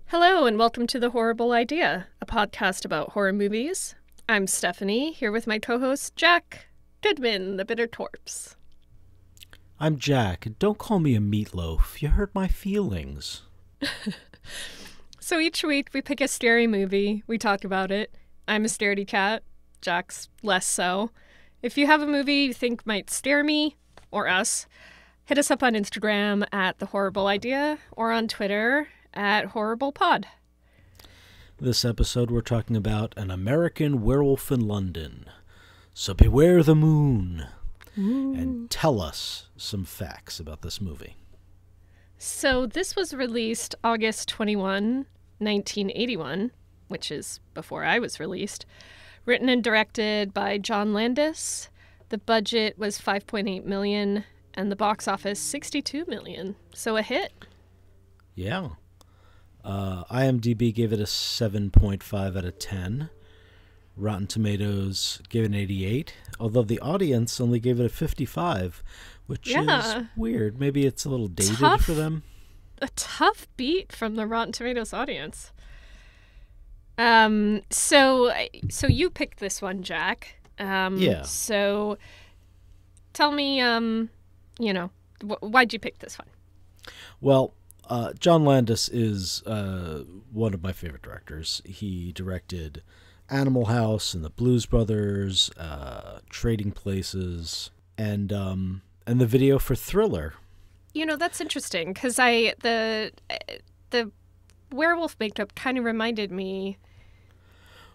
Hello, and welcome to The Horrible Idea, a podcast about horror movies. I'm Stephanie, here with my co-host Jack Goodman, the Bitter Torps. I'm Jack, and don't call me a meatloaf. You hurt my feelings. So each week we pick a scary movie, we talk about it. I'm a scaredy cat, Jack's less so. If you have a movie you think might scare me, or us, hit us up on Instagram at The Horrible Idea, or on Twitter at HorriblePod. This episode we're talking about An American Werewolf in London. So beware the moon. Ooh. And tell us some facts about this movie. So this was released August 21, 1981, which is before I was released. Written and directed by John Landis. The budget was $5.8 million, and the box office $62 million. So a hit. Yeah. IMDb gave it a 7.5 out of 10. Rotten Tomatoes gave it an 88, although the audience only gave it a 55, which is weird. Maybe it's a little dated for them. A tough beat from the Rotten Tomatoes audience. So you picked this one, Jack. Yeah. So tell me, why'd you pick this one? Well, John Landis is one of my favorite directors. He directed Animal House and the Blues Brothers, Trading Places, and the video for Thriller. You know, that's interesting because the werewolf makeup kind of reminded me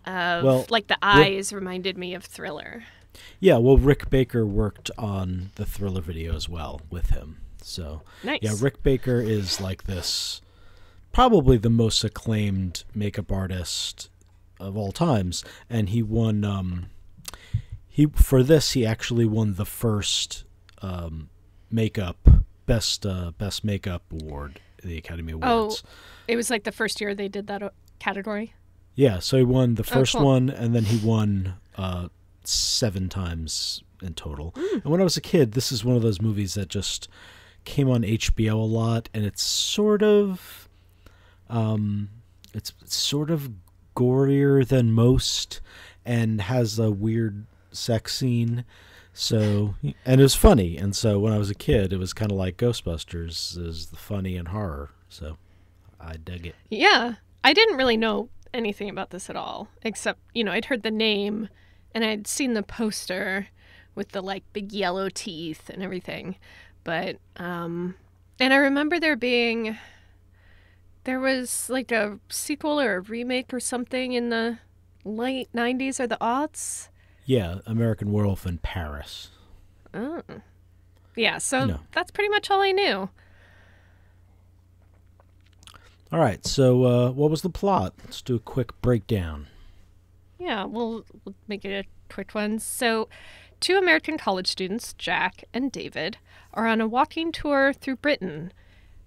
of the eyes reminded me of Thriller. Yeah, well, Rick Baker worked on the Thriller video as well with him. So, nice. Yeah, Rick Baker is like this, probably the most acclaimed makeup artist of all times, and he won. He actually won the first best makeup award at the Academy Awards. Oh, it was like the first year they did that category. Yeah, so he won the first cool. one, and then he won 7 times in total. And when I was a kid, this is one of those movies that just came on HBO a lot, and it's sort of gorier than most, and has a weird sex scene. So, and it was funny, and so when I was a kid, it was kind of like Ghostbusters, is the funny and horror. So, I dug it. Yeah, I didn't really know anything about this at all, except I'd heard the name, and I'd seen the poster with the big yellow teeth and everything. But, and I remember there was a sequel or a remake or something in the late 90s or the aughts. Yeah, American Werewolf in Paris. Oh. Yeah, so that's pretty much all I knew. All right, so what was the plot? Let's do a quick breakdown. Yeah, we'll make it a quick one. So, 2 American college students, Jack and David, are on a walking tour through Britain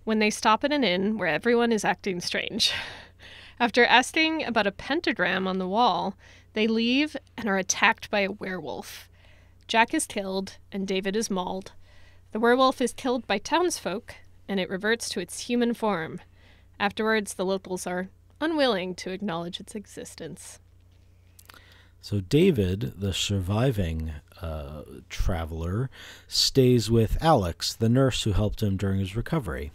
when they stop at an inn where everyone is acting strange. After asking about a pentagram on the wall, they leave and are attacked by a werewolf. Jack is killed and David is mauled. The werewolf is killed by townsfolk and it reverts to its human form. Afterwards, the locals are unwilling to acknowledge its existence. So David, the surviving traveler, stays with Alex, the nurse who helped him during his recovery.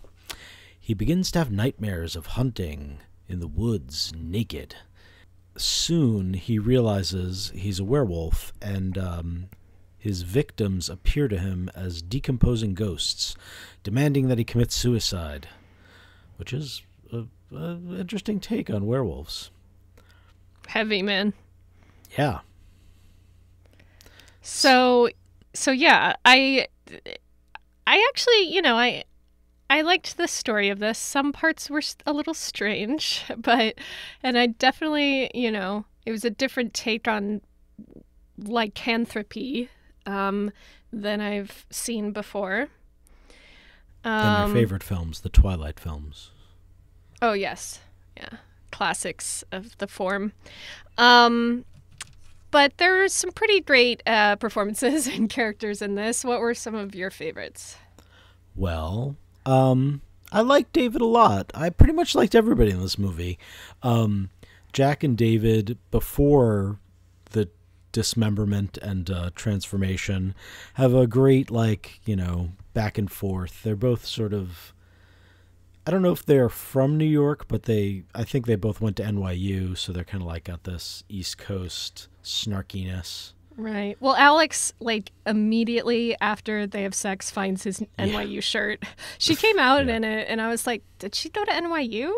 He begins to have nightmares of hunting in the woods naked. Soon he realizes he's a werewolf, and his victims appear to him as decomposing ghosts, demanding that he commit suicide, which is an interesting take on werewolves. Heavy, man. Yeah. So yeah, I actually, I liked the story of this. Some parts were a little strange, and I definitely, it was a different take on lycanthropy than I've seen before. Than your favorite films, the Twilight films. Oh, yes. Yeah. Classics of the form. But there were some pretty great performances and characters in this. What were some of your favorites? Well, I liked David a lot. I pretty much liked everybody in this movie. Jack and David, before the dismemberment and transformation, have a great, like, you know, back and forth. They're both sort of, I don't know if they're from New York, but I think they both went to NYU, so they're kind of like got this East Coast snarkiness. Right. Well, Alex, like, immediately after they have sex, finds his NYU shirt. She came out in it, and I was like, did she go to NYU?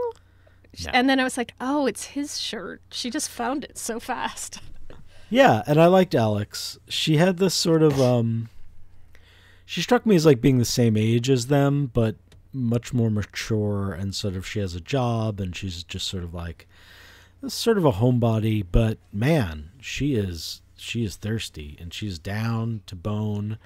No. And then I was like, oh, it's his shirt. She just found it so fast. Yeah, and I liked Alex. She had this sort of, she struck me as, like, being the same age as them, but much more mature, and sort of she has a job, and she's just sort of like, sort of a homebody, but man, she is thirsty, and she's down to bone.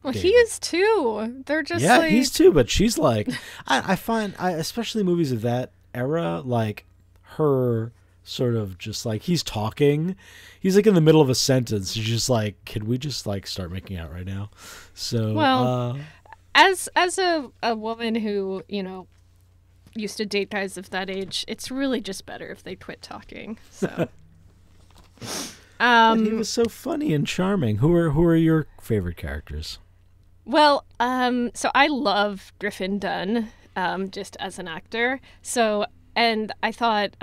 Well, David. He is too. They're just like... he's too, but she's like, I find, especially movies of that era, like her sort of just like, he's talking, he's like in the middle of a sentence, she's just like, can we just like start making out right now? So, well, as a woman who, you know, used to date guys of that age, it's really just better if they quit talking. So. He was so funny and charming. Who are your favorite characters? Well, so I love Griffin Dunne, just as an actor. So, and I thought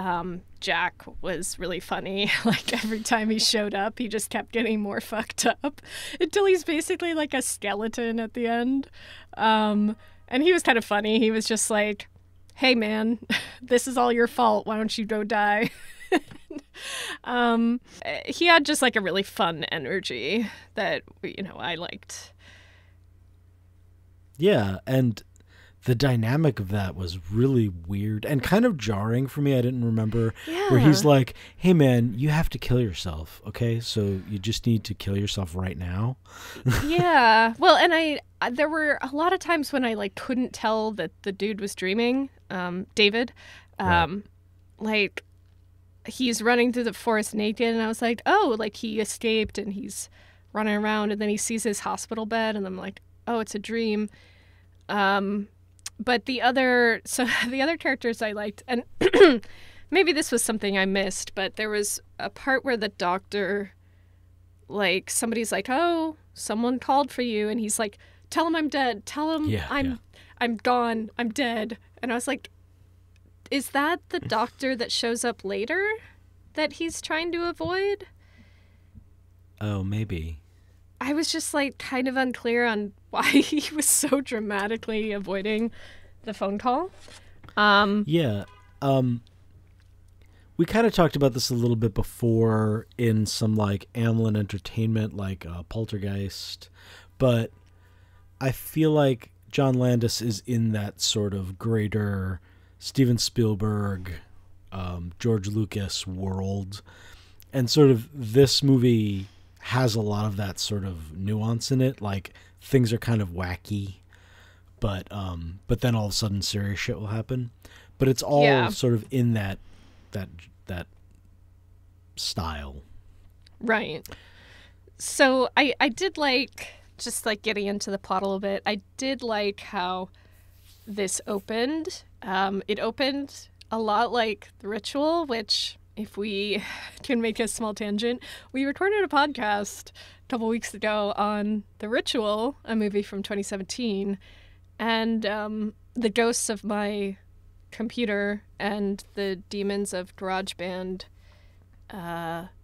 Jack was really funny. Like, every time he showed up, he just kept getting more fucked up until he's basically like a skeleton at the end. And he was kind of funny. He was just like, hey man, this is all your fault. Why don't you go die? He had just like a really fun energy that, you know, I liked. Yeah, and the dynamic of that was really weird and kind of jarring for me. I didn't remember where he's like, hey man, you have to kill yourself, okay? So you just need to kill yourself right now. Yeah. Well, and there were a lot of times when I like couldn't tell that the dude was dreaming, David. Right. Like, he's running through the forest naked, and I was like, oh, like he escaped and he's running around, and then he sees his hospital bed, and I'm like, oh, it's a dream. But the other characters I liked, and maybe this was something I missed, but there was a part where the doctor, like, somebody's like, oh, someone called for you, and he's like, tell him I'm dead, tell him I'm gone, I'm dead. And I was like, is that the doctor that shows up later that he's trying to avoid? Oh, maybe. I was just like kind of unclear on why he was so dramatically avoiding the phone call. Yeah. We kind of talked about this a little bit before in some like Amblin Entertainment, like Poltergeist, but I feel like John Landis is in that sort of greater Steven Spielberg, George Lucas world, and sort of this movie has a lot of that sort of nuance in it. Like, things are kind of wacky, but then all of a sudden serious shit will happen. But it's all sort of in that style. Right. So I did like, just like getting into the plot a little bit, I did like how this opened. It opened a lot like The Ritual, which, if we can make a small tangent, we recorded a podcast a couple weeks ago on The Ritual, a movie from 2017, and the ghosts of my computer and the demons of GarageBand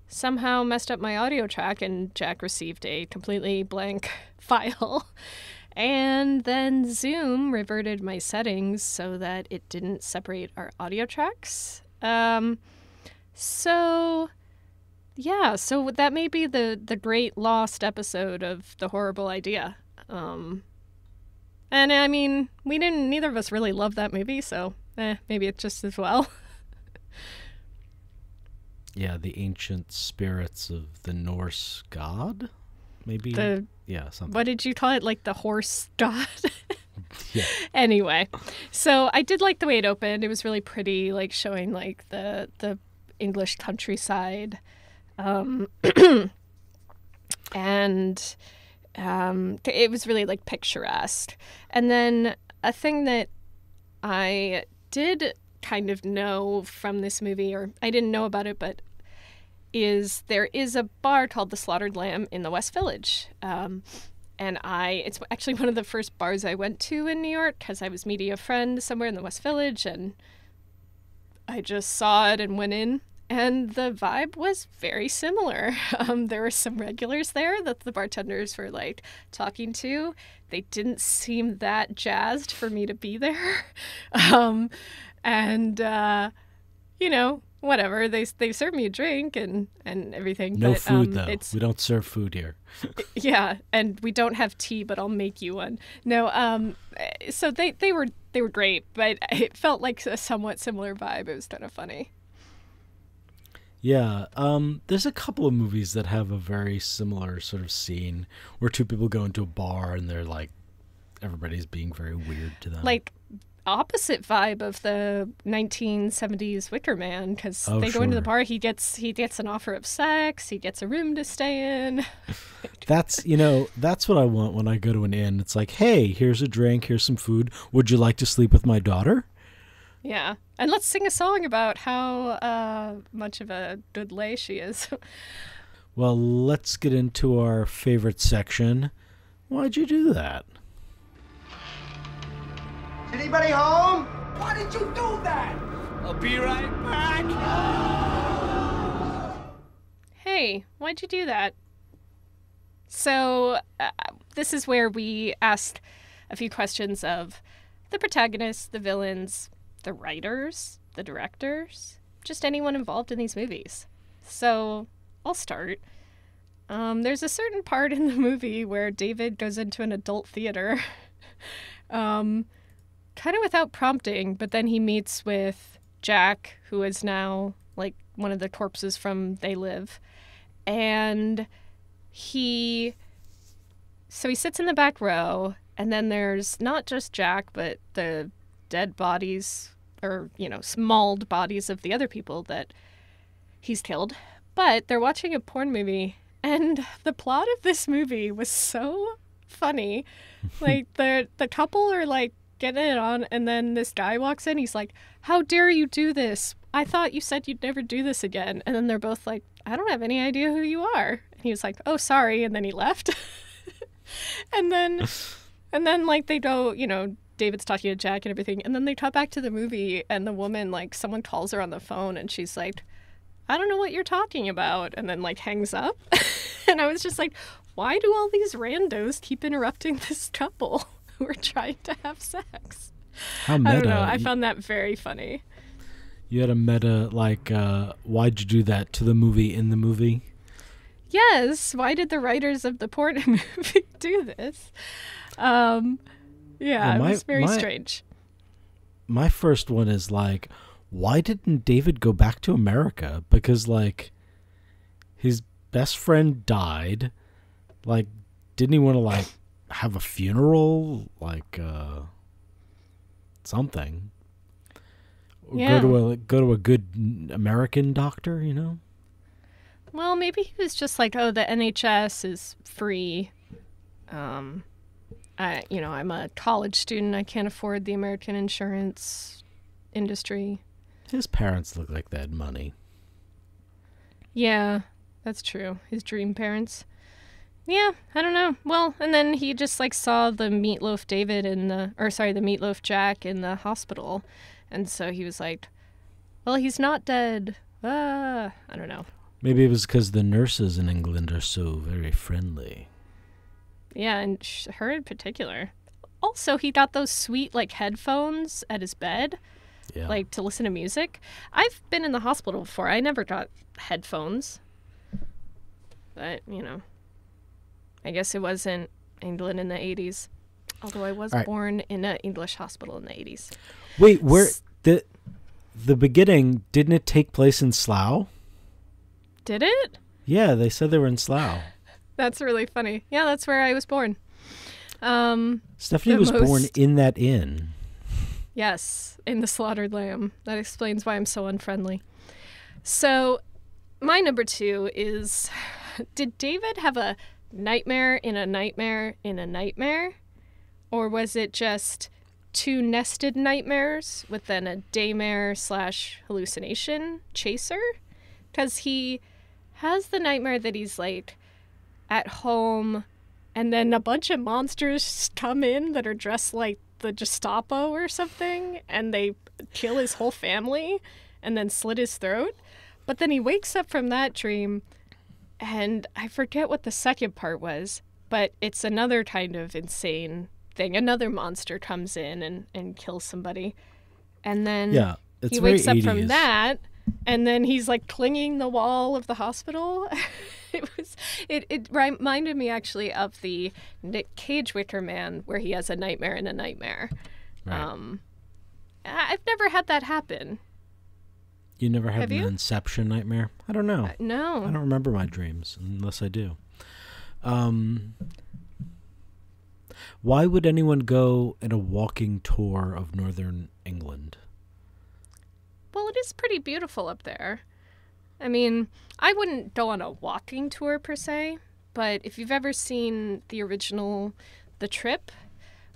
somehow messed up my audio track, and Jack received a completely blank file. And then Zoom reverted my settings so that it didn't separate our audio tracks. So that may be the great lost episode of The Horrible Idea. And I mean, neither of us really love that movie, so maybe it's just as well. Yeah, the ancient spirits of the Norse god, maybe? Something. What did you call it? Like the horse god? Yeah. Anyway, so I did like the way it opened. It was really pretty, like showing like the English countryside. And it was really like picturesque. And then a thing that I did kind of know from this movie, or I didn't know about it, but there is a bar called the Slaughtered Lamb in the West Village. And it's actually one of the first bars I went to in New York because I was meeting a friend somewhere in the West Village, and I just saw it and went in, and the vibe was very similar. There were some regulars there that the bartenders were like talking to. They didn't seem that jazzed for me to be there. Whatever. They served me a drink and everything. No food, though. We don't serve food here. Yeah, and we don't have tea, but I'll make you one. No, so they were great, but it felt like a somewhat similar vibe. It was kind of funny. Yeah, there's a couple of movies that have a very similar sort of scene where two people go into a bar and they're like, everybody's being very weird to them. Like, opposite vibe of the 1970s Wicker Man, because they go into the bar, he gets an offer of sex, he gets a room to stay in. That's what I want when I go to an inn. It's like, hey, here's a drink, here's some food. Would you like to sleep with my daughter? Yeah, and let's sing a song about how much of a good lay she is. Well, let's get into our favorite section. Why'd you do that? Anybody home? Why did you do that? I'll be right back. Hey, why'd you do that? So, this is where we asked a few questions of the protagonists, the villains, the writers, the directors, just anyone involved in these movies. So, I'll start. There's a certain part in the movie where David goes into an adult theater. Kind of without prompting, but then he meets with Jack, who is now like one of the corpses from They Live. And he sits in the back row, and then there's not just Jack, but the dead bodies, or, mauled bodies of the other people that he's killed. But they're watching a porn movie, and the plot of this movie was so funny. Like, the couple are like getting it on, and then this guy walks in. He's like, how dare you do this? I thought you said you'd never do this again. And then they're both like, I don't have any idea who you are. And he was like, oh, sorry. And then he left. and then like they go, David's talking to Jack and everything. And then they cut back to the movie, and the woman, like, someone calls her on the phone, and she's like, I don't know what you're talking about. And then like hangs up. And I was just like, why do all these randos keep interrupting this couple who are trying to have sex? How meta. I don't know. I found that very funny. You had a meta, like, why'd you do that to the movie in the movie? Yes. Why did the writers of the porn movie do this? It was very strange. My first one is like, why didn't David go back to America? Because, like, his best friend died. Like, didn't he want to, like, have a funeral? Like, something. Yeah. Go to a good American doctor, Well, maybe he was just like, oh, the NHS is free. I'm a college student. I can't afford the American insurance industry. His parents look like they had money. Yeah, that's true. His dream parents. Yeah, I don't know. Well, and then he just like saw the Meatloaf the Meatloaf Jack in the hospital. And so he was like, well, he's not dead. I don't know. Maybe it was because the nurses in England are so very friendly. Yeah, and her in particular. Also, he got those sweet, like, headphones at his bed, like, to listen to music. I've been in the hospital before. I never got headphones. But, I guess it wasn't England in the 80s. Although I was born in an English hospital in the 80s. Wait, where the beginning, didn't it take place in Slough? Did it? Yeah, they said they were in Slough. That's really funny. Yeah, that's where I was born. Stephanie was born in that inn. Yes, in the Slaughtered Lamb. That explains why I'm so unfriendly. So, my number 2 is, did David have a nightmare in a nightmare in a nightmare? Or was it just two nested nightmares with then a daymare / hallucination chaser, because he has the nightmare that he's like at home and then a bunch of monsters come in that are dressed like the Gestapo or something, and they kill his whole family and then slit his throat. But then he wakes up from that dream, and I forget what the second part was, but it's another kind of insane thing. Another monster comes in and kills somebody. And then he wakes up from that, and then he's like clinging the wall of the hospital. It reminded me actually of the Nick Cage Wicker Man, where he has a nightmare in a nightmare. Right. I've never had that happen. You never had an Inception nightmare? I don't know. No. I don't remember my dreams, unless I do. Why would anyone go in a walking tour of northern England? Well, it is pretty beautiful up there. I mean, I wouldn't go on a walking tour per se, but if you've ever seen the original The Trip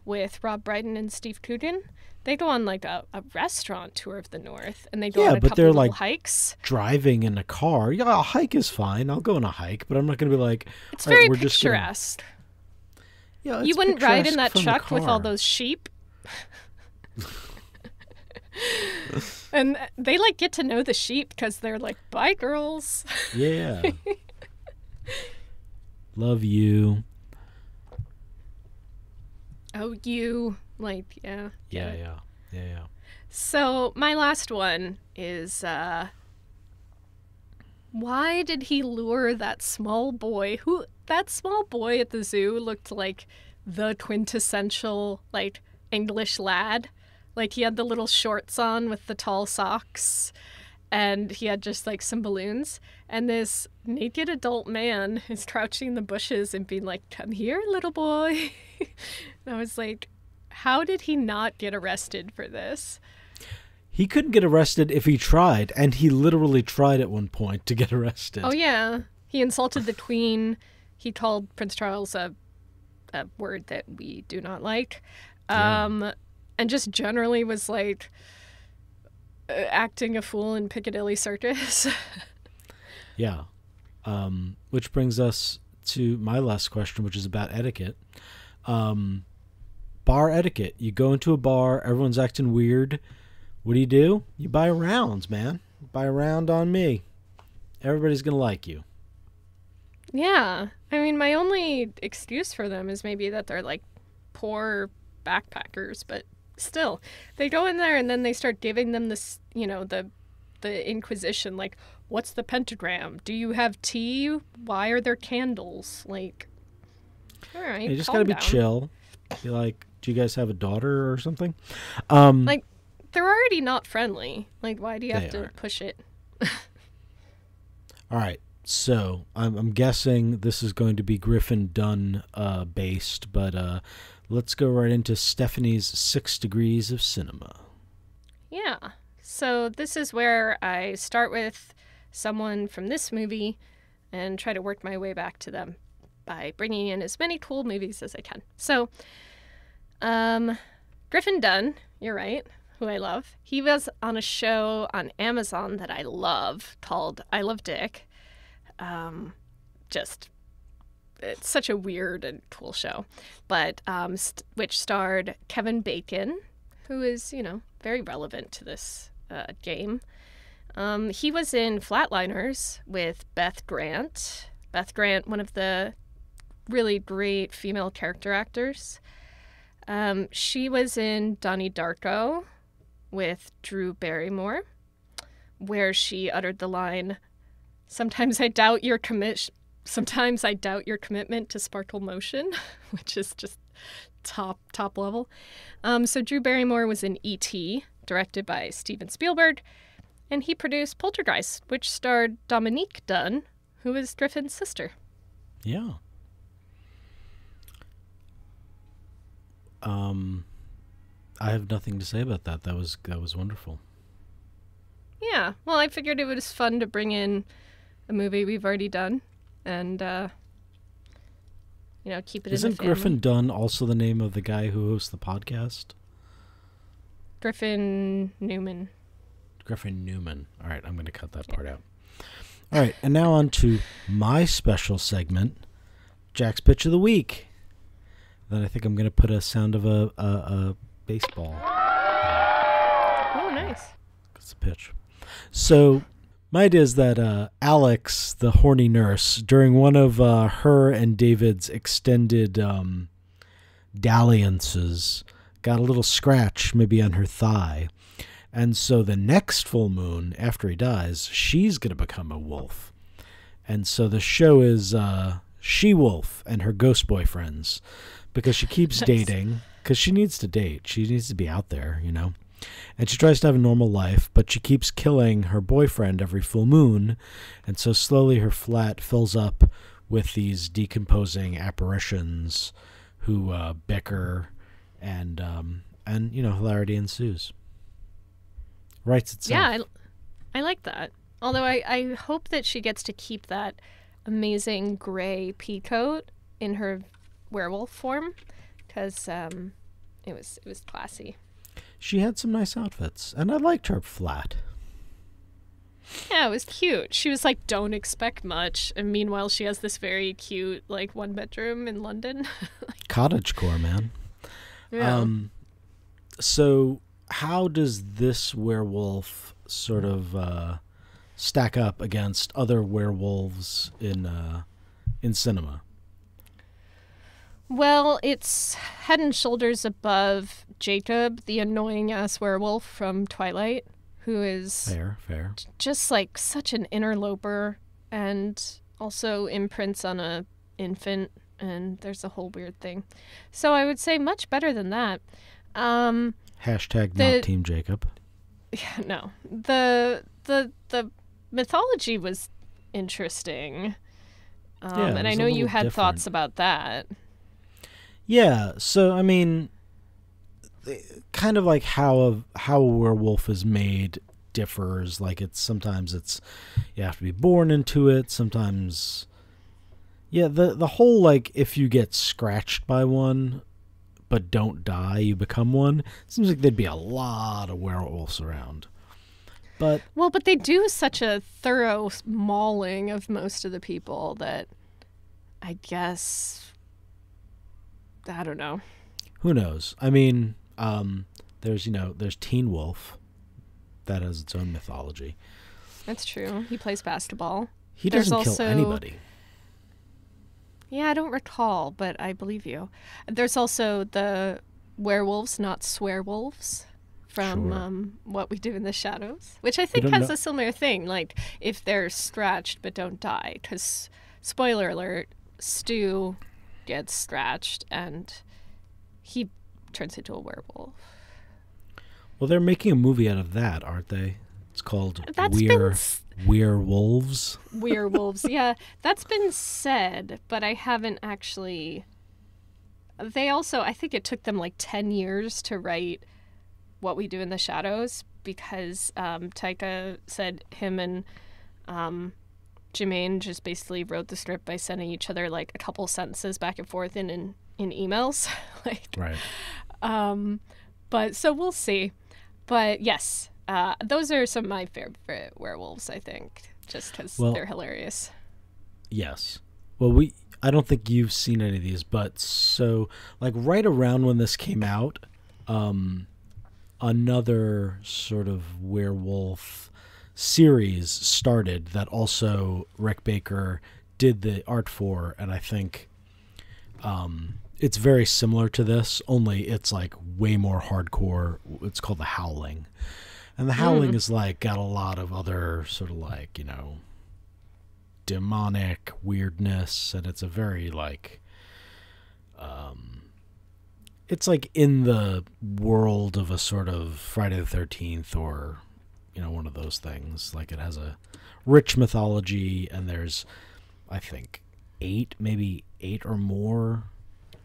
with Rob Brydon and Steve Coogan, they go on like a restaurant tour of the north, and they go on a couple little like hikes. Driving in a car. Yeah, a hike is fine. I'll go on a hike, but I'm not going to be like... It's very picturesque. Yeah, you wouldn't ride in that truck with all those sheep? And they like get to know the sheep because they're like, bye, girls. Yeah. Love you. Oh, you. Like, yeah. Yeah. So my last one is, why did he lure that small boy? That small boy at the zoo looked like the quintessential, like, English lad. Like, he had the little shorts on with the tall socks, and he had just, like, some balloons. And this naked adult man is crouching in the bushes and being like, come here, little boy. And I was like, how did he not get arrested for this? He couldn't get arrested if he tried, and he literally tried at one point to get arrested. Oh, yeah. He insulted the Queen. He called Prince Charles a word that we do not like. And just generally was like acting a fool in Piccadilly Circus. Yeah. Which brings us to my last question, which is about etiquette. Bar etiquette. You go into a bar, everyone's acting weird. What do? You buy rounds, man. Buy a round on me. Everybody's going to like you. Yeah. I mean, my only excuse for them is maybe that they're like poor backpackers, but still, they go in there and then they start giving them this, the Inquisition, like, what's the pentagram? Do you have tea? Why are there candles? Like, all right, you just gotta be chill. Be like, do you guys have a daughter or something? Like, they're already not friendly. Like, why do you have to push it? All right. So I'm guessing this is going to be Griffin Dunn based, but let's go right into Stephanie's 6 Degrees of Cinema. Yeah. So this is where I start with someone from this movie and try to work my way back to them by bringing in as many cool movies as I can. So, Griffin Dunn, you're right, who I love. He was on a show on Amazon that I love called I Love Dick. It's such a weird and cool show, but which starred Kevin Bacon, who is, very relevant to this game. He was in Flatliners with Beth Grant. Beth Grant, one of the really great female character actors. She was in Donnie Darko with Drew Barrymore, where she uttered the line, Sometimes I doubt your commitment to sparkle motion, which is just top level. So Drew Barrymore was in E.T., directed by Steven Spielberg, and he produced Poltergeist, which starred Dominique Dunn, who is Griffin's sister. Yeah. I have nothing to say about that. That was wonderful. Yeah. Well, I figured it was fun to bring in a movie we've already done and keep it in the family. Isn't Griffin Dunn also the name of the guy who hosts the podcast? Griffin Newman. Griffin Newman. All right, I'm going to cut that part out. All right, and now on to my special segment, Jack's Pitch of the Week. Then I think I'm going to put a sound of a baseball. Oh, nice. It's a pitch. So my idea is that Alex, the horny nurse, during one of her and David's extended dalliances, got a little scratch maybe on her thigh. And so the next full moon, after he dies, she's going to become a wolf. And so the show is She-Wolf and her ghost boyfriends, because she keeps dating, because she needs to date. She needs to be out there, you know. And she tries to have a normal life, but she keeps killing her boyfriend every full moon. And so slowly her flat fills up with these decomposing apparitions who bicker, and you know, hilarity ensues. Writes itself. Yeah, I like that. Although I hope that she gets to keep that amazing gray pea coat in her werewolf form, because it was classy. She had some nice outfits, and I liked her flat. Yeah, it was cute. She was like, don't expect much, and meanwhile she has this very cute like 1-bedroom in London. Cottagecore, man. Yeah. So how does this werewolf sort of stack up against other werewolves in cinema? Well, it's head and shoulders above Jacob, the annoying-ass werewolf from Twilight, who is fair. Just like such an interloper and also imprints on a infant, and there's a whole weird thing. So I would say much better than that. Hashtag not Team Jacob. Yeah, no. The mythology was interesting. And I know you had thoughts about that. Yeah, so I mean, kind of like how a werewolf is made differs. Like sometimes you have to be born into it. Sometimes, yeah, the whole like if you get scratched by one but don't die, you become one. Seems like there'd be a lot of werewolves around. But they do such a thorough mauling of most of the people that I guess, I don't know. Who knows? I mean, there's Teen Wolf. That has its own mythology. That's true. He plays basketball. He doesn't kill anybody. Yeah, I don't recall, but I believe you. There's also the werewolves, not swearwolves, from What We Do in the Shadows, which I think has a similar thing. Like, if they're scratched but don't die, because, spoiler alert, Stu gets scratched and he turns into a werewolf. Well, they're making a movie out of that, aren't they? It's called Werewolves. Werewolves, yeah. That's been said, but I haven't actually... They also, I think it took them like 10 years to write What We Do in the Shadows, because Taika said him and Jermaine just basically wrote the script by sending each other like a couple sentences back and forth in emails. Right. But so we'll see. But yes, those are some of my favorite werewolves, I think, just because they're hilarious. Yes. Well, I don't think you've seen any of these, but so like right around when this came out, another sort of werewolf series started that also Rick Baker did the art for, and I think it's very similar to this, only it's like way more hardcore. It's called The Howling. And The Howling is like got a lot of other sort of like, you know, demonic weirdness, and it's a very like it's like in the world of a sort of Friday the 13th or, you know, one of those things. Like it has a rich mythology, and there's I think 8 or more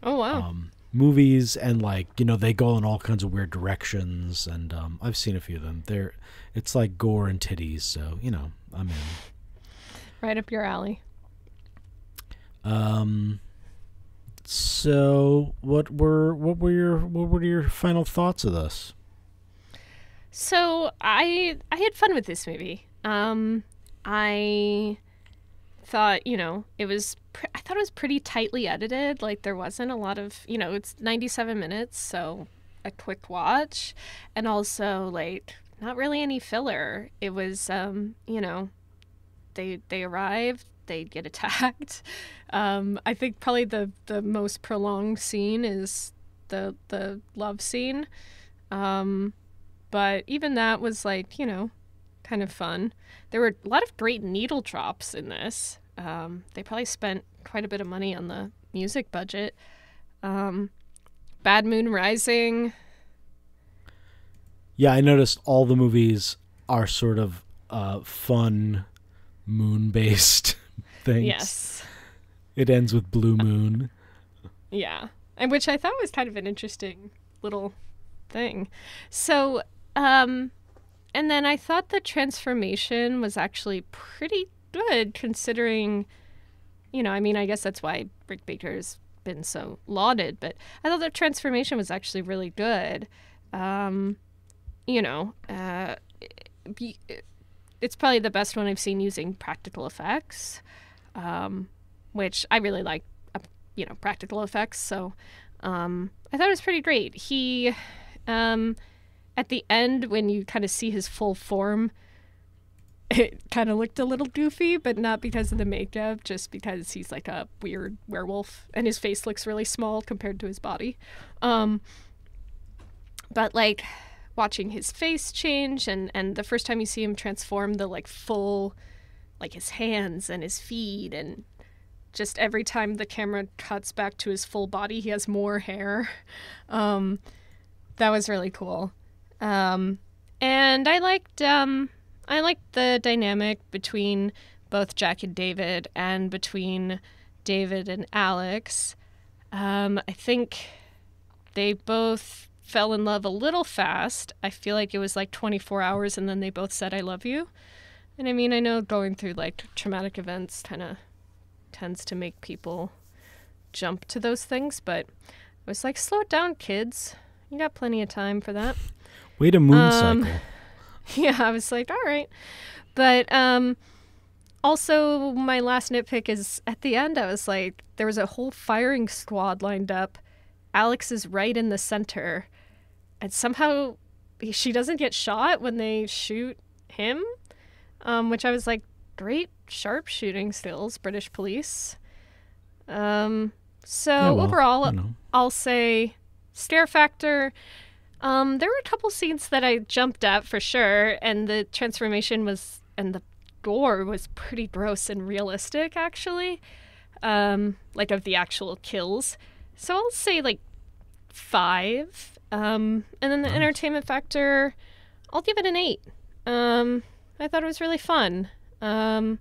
Oh, wow. Movies, and like, you know, they go in all kinds of weird directions, and I've seen a few of them. It's like gore and titties, so, you know, I'm in. Right up your alley. So what were your final thoughts of this? So I had fun with this movie. I thought, I thought it was pretty tightly edited. Like, there wasn't a lot of, it's 97 minutes, so a quick watch. And also, like, not really any filler. It was, they arrived, they get attacked. I think probably the most prolonged scene is the love scene. But even that was, like, kind of fun. There were a lot of great needle drops in this. They probably spent quite a bit of money on the music budget. Bad Moon Rising. Yeah, I noticed all the movies are sort of fun moon-based things. Yes. It ends with Blue Moon. Yeah. And which I thought was kind of an interesting little thing. So, and then I thought the transformation was actually pretty good considering, I guess that's why Rick Baker's been so lauded, but I thought the transformation was actually really good. It's probably the best one I've seen using practical effects, which I really like, practical effects. So I thought it was pretty great. He, at the end, when you kind of see his full form, it kind of looked a little goofy, but not because of the makeup, just because he's like a weird werewolf and his face looks really small compared to his body. But like watching his face change and the first time you see him transform, the like full, like his hands and his feet, and just every time the camera cuts back to his full body, he has more hair. That was really cool. And I liked the dynamic between both Jack and David and between David and Alex. I think they both fell in love a little fast. I feel like it was like 24 hours and then they both said, I love you. And I mean, I know going through like traumatic events kind of tends to make people jump to those things, but I was like, slow it down, kids. You got plenty of time for that. Wait a moon cycle. Yeah, I was like, all right. But also my last nitpick is at the end, I was like, there was a whole firing squad lined up. Alex is right in the center. And somehow she doesn't get shot when they shoot him, which I was like, great sharpshooting skills, British police. Overall, I'll say scare factor. There were a couple scenes that I jumped at for sure, and the transformation and the gore was pretty gross and realistic, actually, like of the actual kills. So I'll say like 5. And then the entertainment factor, I'll give it an 8. I thought it was really fun. And,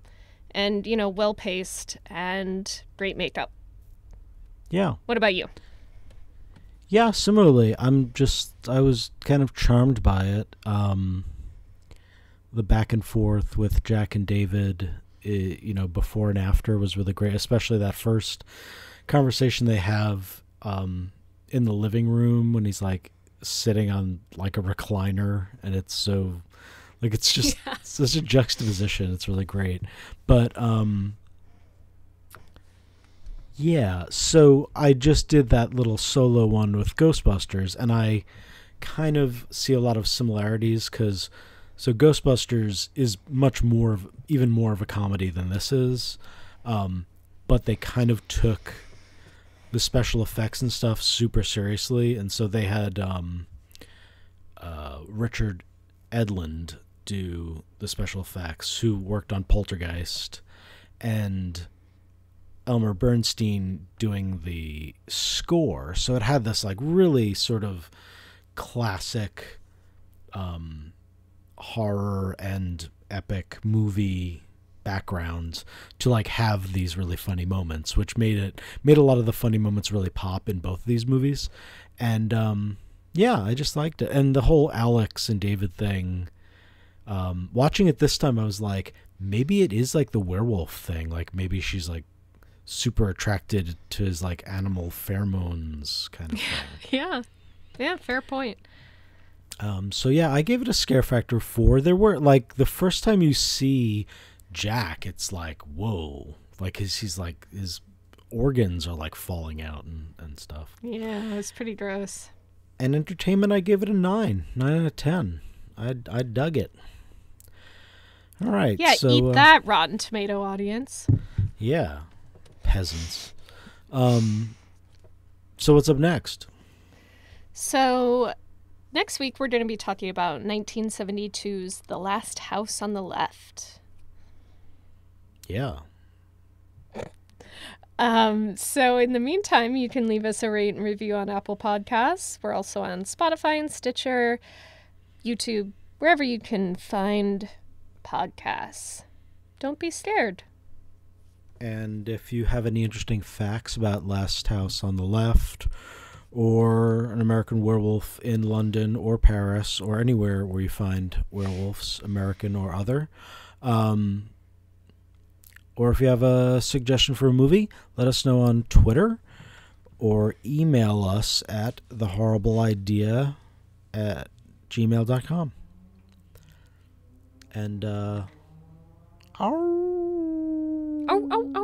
well-paced and great makeup. Yeah. What about you? Yeah, similarly. I was kind of charmed by it. The back and forth with Jack and David, before and after was really great, especially that first conversation they have in the living room when he's like sitting on like a recliner, and it's so like it's just such a juxtaposition. It's really great. But so I just did that little solo one with Ghostbusters, and I kind of see a lot of similarities because Ghostbusters is even more of a comedy than this is, but they kind of took the special effects and stuff super seriously, and so they had Richard Edlund do the special effects, who worked on Poltergeist, and Elmer Bernstein doing the score. So it had this like really sort of classic horror and epic movie backgrounds to like have these really funny moments, which made a lot of the funny moments really pop in both of these movies. And I just liked it. And the whole Alex and David thing, watching it this time, I was like, maybe it is like the werewolf thing. Like maybe she's like super attracted to his like animal pheromones kind of thing. Yeah, fair point. So yeah, I gave it a scare factor 4. There were, like, the first time you see Jack, it's like, whoa. Like, he's like, his organs are like falling out and stuff. Yeah, it was pretty gross. And entertainment, I give it a 9 out of 10. I dug it. All right. Yeah, so, eat that, Rotten Tomato audience. Yeah, peasants. So what's up next? So next week we're going to be talking about 1972's The Last House on the Left. Yeah. So in the meantime, you can leave us a rate and review on Apple Podcasts. We're also on Spotify and Stitcher, YouTube, wherever you can find podcasts. Don't be scared. And if you have any interesting facts about Last House on the Left, or An American Werewolf in London or Paris, or anywhere where you find werewolves, American or other, or if you have a suggestion for a movie, let us know on Twitter, or email us at thehorribleidea@gmail.com. And, Oh, oh, oh.